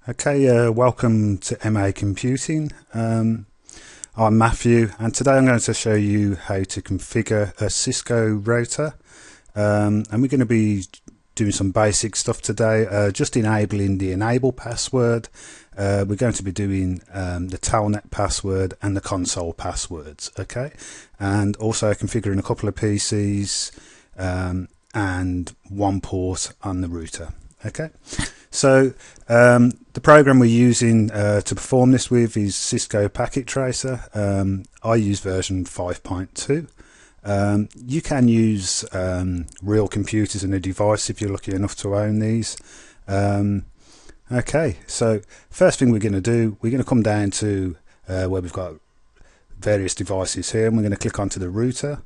Okay, welcome to MA Computing. I'm Matthew, and today I'm going to show you how to configure a Cisco router. And we're going to be doing some basic stuff today, just enabling the enable password. We're going to be doing the Telnet password and the console passwords, okay? And also configuring a couple of PCs and one port on the router, okay? So the program we're using to perform this with is Cisco Packet Tracer. I use version 5.2. You can use real computers and a device if you're lucky enough to own these. Okay, so first thing we're going to do, we're going to come down to where we've got various devices here, and we're going to click onto the router,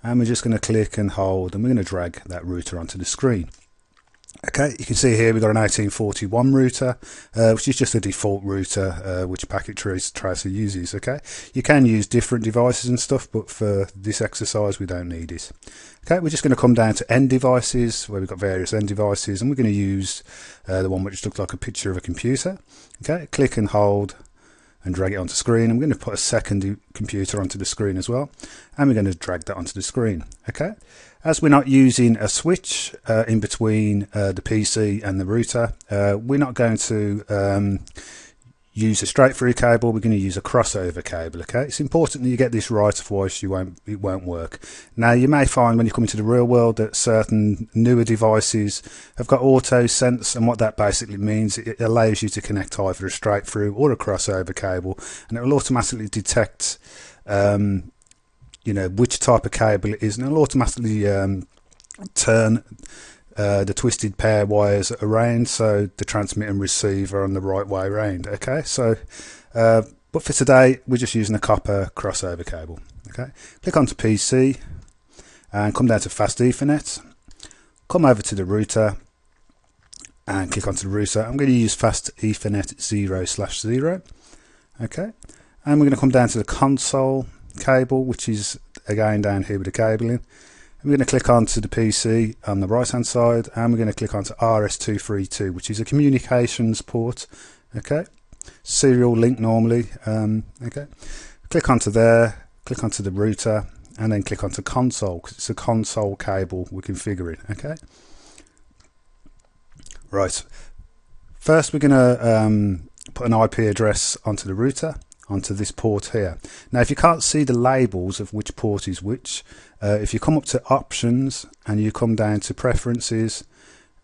and we're just going to click and hold, and we're going to drag that router onto the screen. Okay, you can see here we've got an 1841 router, which is just a default router which Packet Tracer uses. Okay, you can use different devices and stuff, but for this exercise we don't need it. Okay, we're just going to come down to end devices, where we've got various end devices, and we're going to use the one which looks like a picture of a computer. Okay, click and hold and drag it onto screen. I'm going to put a second computer onto the screen as well, and we're going to drag that onto the screen. Okay, as we're not using a switch in between the PC and the router, we're not going to use a straight through cable. We're going to use a crossover cable. Okay, it's important that you get this right, otherwise it won't work. Now you may find when you come into the real world that certain newer devices have got auto sense, and what that basically means, it allows you to connect either a straight through or a crossover cable, and it will automatically detect which type of cable it is, and it'll automatically turn the twisted pair wires around so the transmit and receive are on the right way around. Okay, so but for today we're just using a copper crossover cable. Okay, click onto PC and come down to Fast Ethernet, come over to the router and click onto the router. I'm going to use Fast Ethernet 0/0. Okay, and we're going to come down to the console cable, which is again down here with the cabling. We're going to click onto the PC on the right hand side, and we're going to click onto RS232, which is a communications port. Okay, serial link normally. Okay, click onto there, click onto the router, and then click onto console, because it's a console cable we're configuring. Okay, right, first we're going to put an IP address onto the router, onto this port here. Now if you can't see the labels of which port is which, if you come up to options and you come down to preferences,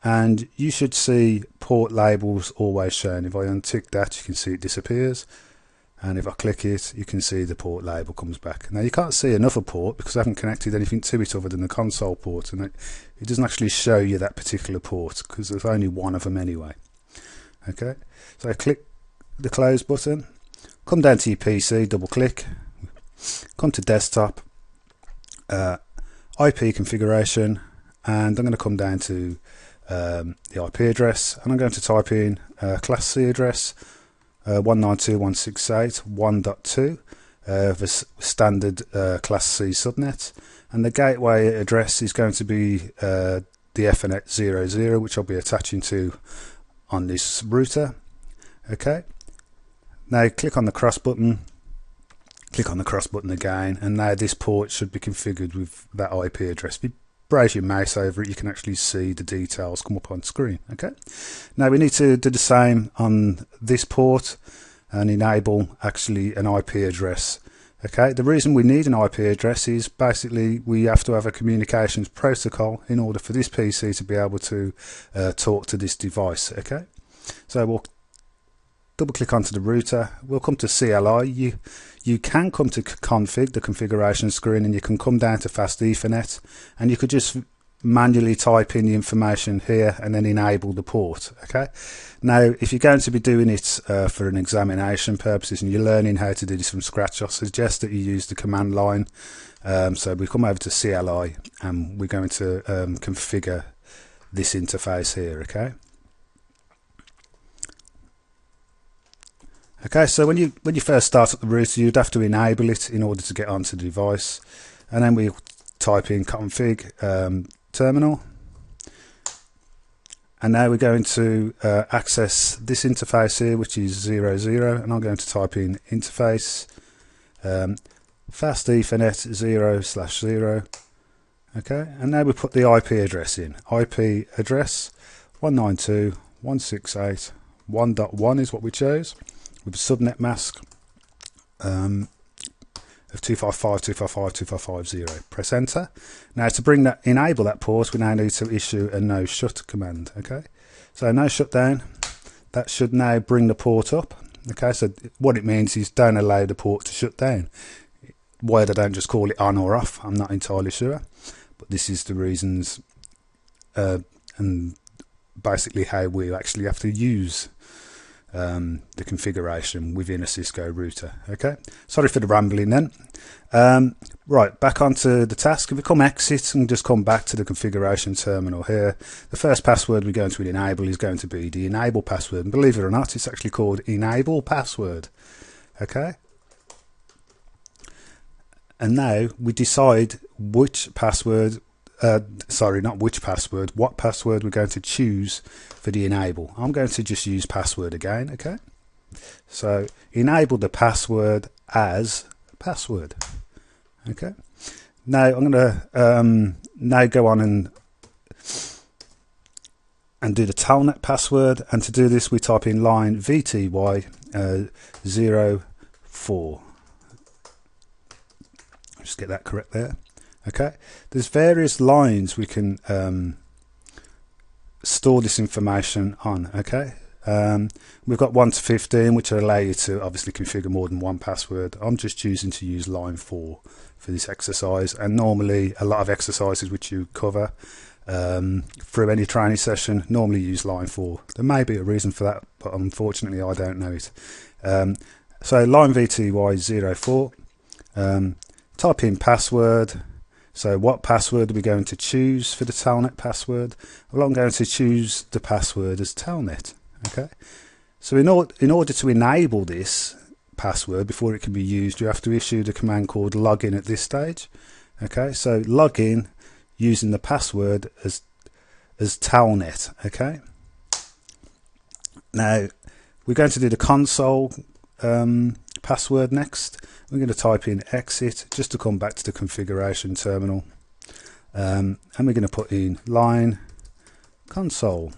and you should see port labels always shown. If I untick that, you can see it disappears, and if I click it, you can see the port label comes back. Now you can't see another port because I haven't connected anything to it other than the console port, and it doesn't actually show you that particular port because there's only one of them anyway. Okay, so I click the close button, come down to your PC, double click, come to desktop, IP configuration, and I'm going to come down to the IP address, and I'm going to type in class C address 192.168.1.2, the standard class C subnet, and the gateway address is going to be the Ethernet 00, which I'll be attaching to on this router. Okay, now click on the cross button, click on the cross button again, and now this port should be configured with that IP address. If you browse your mouse over it, you can actually see the details come up on screen. Okay, now we need to do the same on this port and enable actually an IP address. Okay, the reason we need an IP address is basically we have to have a communications protocol in order for this PC to be able to talk to this device. Okay, so we'll double click onto the router, we'll come to CLI. You can come to config, the configuration screen, and you can come down to Fast Ethernet, and you could just manually type in the information here and then enable the port. Okay, now if you're going to be doing it for an examination purposes and you're learning how to do this from scratch, I suggest that you use the command line. So we come over to CLI and we're going to configure this interface here. Okay, so when you first start up the router, you'd have to enable it in order to get onto the device, and then we type in config terminal, And now we're going to access this interface here, which is 00, and I'm going to type in interface fast Ethernet 0/0. Okay, and now we put the IP address in. IP address 192.168.1.1 is what we chose, with a subnet mask of 255.255.255.0. Press enter. Now to enable that port, we now need to issue a no shut command. Okay, so no shutdown. That should now bring the port up. Okay, so what it means is don't allow the port to shut down. Why they don't just call it on or off, I'm not entirely sure, but this is the reasons and basically how we actually have to use the configuration within a Cisco router. Okay, sorry for the rambling then. Right, back onto the task. If we come exit and just come back to the configuration terminal here, the first password we're going to enable is going to be the enable password, and believe it or not, it's actually called enable password. Okay, and now we decide which password, what password we're going to choose for the enable. I'm going to just use password again. Okay, so enable the password as password. Okay, now I'm going to now go on and do the Telnet password, and to do this we type in line VTY 04. Just get that correct there. Okay, there's various lines we can store this information on. Okay, we've got 1 to 15, which will allow you to obviously configure more than one password. I'm just choosing to use line 4 for this exercise, and normally a lot of exercises which you cover through any training session normally use line 4. There may be a reason for that, but unfortunately I don't know it. So line VTY 04, type in password. So what password are we going to choose for the Telnet password? Well, I'm going to choose the password as Telnet. Okay, so in order to enable this password before it can be used, you have to issue the command called login at this stage. Okay, so login using the password as Telnet. Okay, now we're going to do the console password next. We're going to type in exit just to come back to the configuration terminal, and we're going to put in line console.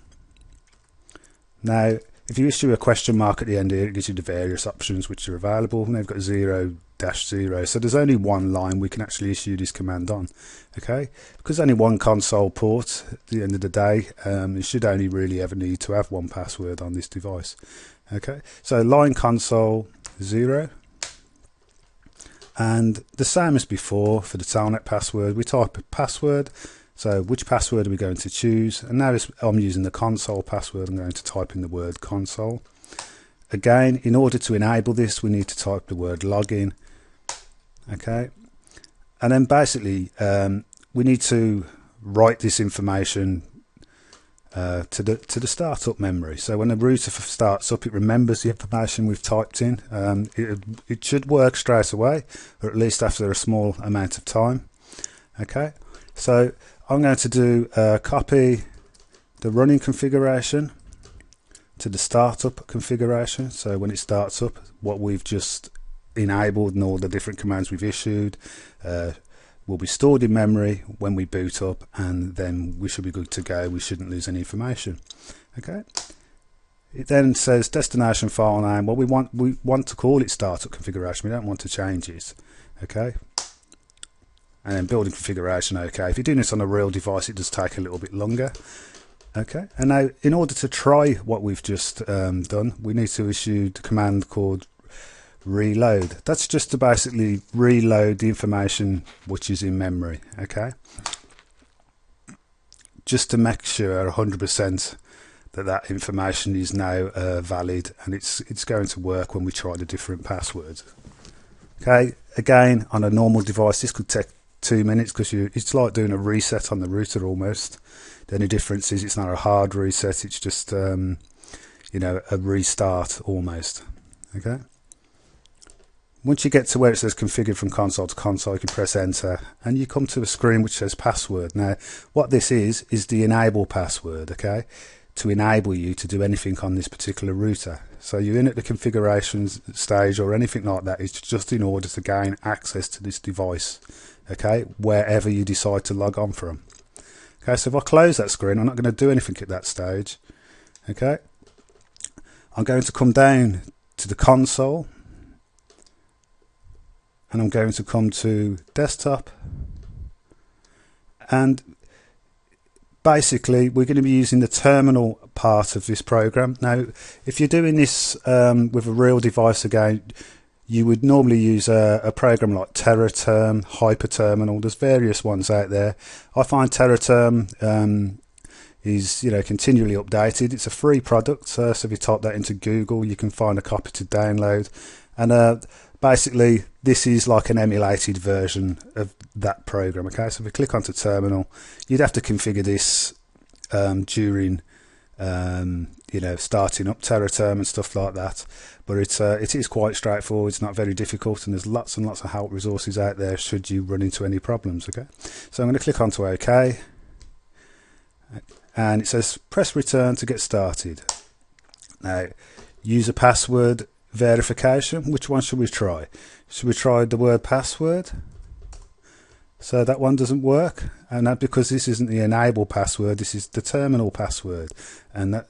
Now if you issue a question mark at the end here, it gives you the various options which are available. Now we've got 0-0, so there's only one line we can actually issue this command on. Okay, because only one console port at the end of the day, you should only really ever need to have one password on this device. Okay, so line console 0, and the same as before for the Telnet password, we type a password. So which password are we going to choose? And now I'm using the console password, I'm going to type in the word console. Again, in order to enable this, we need to type the word login. Okay, and then basically we need to write this information to the startup memory. So when the router starts up, it remembers the information we've typed in. It should work straight away, or at least after a small amount of time. Okay, so I'm going to do copy the running configuration to the startup configuration. So when it starts up, what we've just enabled and all the different commands we've issued will be stored in memory when we boot up, and then we should be good to go. We shouldn't lose any information. Okay, it then says destination file name. Well, we want to call it startup configuration, we don't want to change it. Okay, and then building configuration. Okay, if you're doing this on a real device, it does take a little bit longer. Okay, and now in order to try what we've just done, we need to issue the command called reload. That's just to basically reload the information which is in memory. Okay, just to make sure 100% that information is now valid, and it's going to work when we try the different passwords. Okay, again, on a normal device this could take 2 minutes, because it's like doing a reset on the router almost. The only difference is it's not a hard reset, it's just you know, a restart almost. Okay, once you get to where it says configured from console to console, you can press enter and you come to a screen which says password. Now what this is the enable password. Okay, to enable you to do anything on this particular router. So you're in at the configuration stage or anything like that, it's just in order to gain access to this device, okay, wherever you decide to log on from. Okay, so if I close that screen, I'm not going to do anything at that stage. Okay, I'm going to come down to the console and I'm going to come to desktop, and basically we're going to be using the terminal part of this program. Now if you're doing this with a real device, again, you would normally use a program like TerraTerm, HyperTerminal. There's various ones out there. I find TerraTerm is continually updated. It's a free product, so if you type that into Google you can find a copy to download, and basically this is like an emulated version of that program. Okay, so if we click onto terminal, you'd have to configure this during starting up TerraTerm and stuff like that, but it is quite straightforward. It's not very difficult, and there's lots and lots of help resources out there should you run into any problems. Okay, so I'm going to click onto OK, and it says press return to get started. Now, user password verification, which one should we try? Should we try the word password? So that one doesn't work, and that because this isn't the enable password, this is the terminal password, and that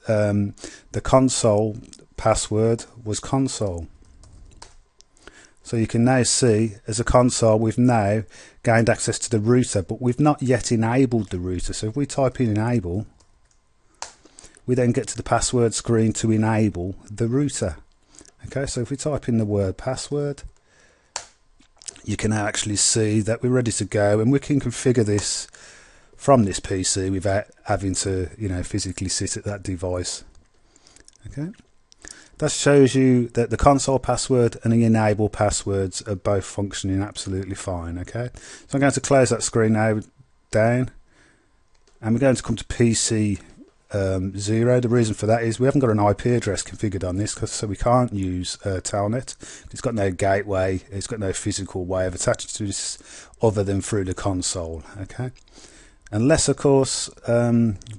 the console password was console. So you can now see as a console we've now gained access to the router, but we've not yet enabled the router. So if we type in enable, we then get to the password screen to enable the router. Okay, so if we type in the word password, you can now actually see that we're ready to go, and we can configure this from this PC without having to physically sit at that device. Okay, that shows you that the console password and the enable passwords are both functioning absolutely fine. Okay, so I'm going to close that screen now down, and we're going to come to PC 0. The reason for that is we haven't got an IP address configured on this, so we can't use Telnet. It's got no gateway, it's got no physical way of attaching to this other than through the console. Okay, unless of course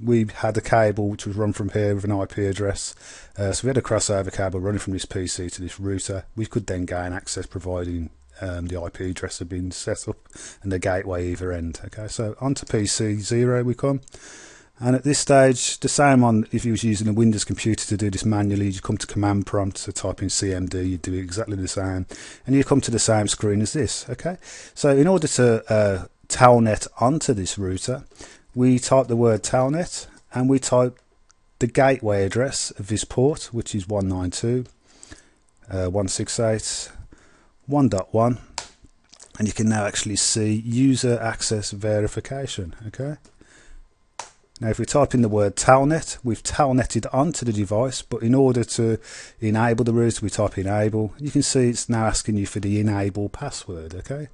we had a cable which was run from here with an IP address, so we had a crossover cable running from this PC to this router. We could then gain access providing the IP address had been set up and the gateway either end. Okay, so onto PC 0 we come. And at this stage, the same on if you was using a Windows computer to do this manually, you come to command prompt to type in CMD, you do exactly the same, and you come to the same screen as this. Okay, so in order to telnet onto this router, we type the word telnet and we type the gateway address of this port, which is 192.168.1.1, and you can now actually see user access verification. Okay. Now if we type in the word telnet, we've telnetted onto the device, but in order to enable the router we type enable. You can see it's now asking you for the enable password. Okay,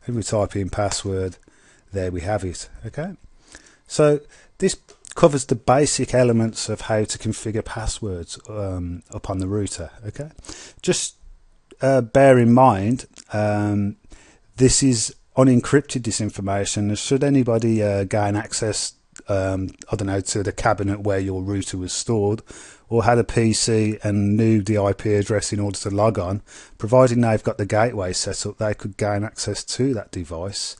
if we type in password, there we have it. Okay, so this covers the basic elements of how to configure passwords upon the router. Okay, just bear in mind this is unencrypted, this information. Should anybody gain access I don't know, to the cabinet where your router was stored, or had a PC and knew the IP address in order to log on, providing they've got the gateway set up, they could gain access to that device,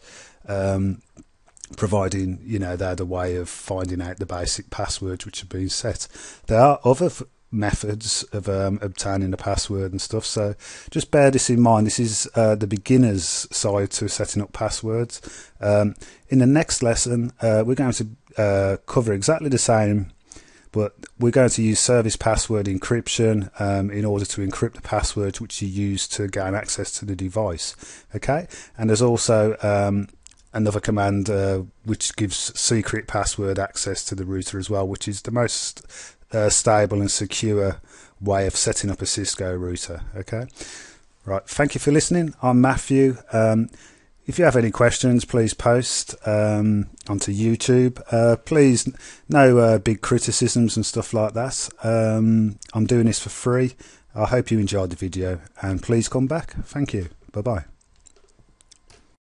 providing they had a way of finding out the basic passwords which have been set. There are other methods of obtaining the password and stuff, so just bear this in mind. This is the beginner's side to setting up passwords. In the next lesson we're going to cover exactly the same, but we're going to use service password encryption in order to encrypt the passwords which you use to gain access to the device. Okay, and there's also another command which gives secret password access to the router as well, which is the most stable and secure way of setting up a Cisco router. Okay, right, thank you for listening. I'm Matthew. If you have any questions, please post onto YouTube. Please, no big criticisms and stuff like that. I'm doing this for free. I hope you enjoyed the video, and please come back. Thank you. Bye bye.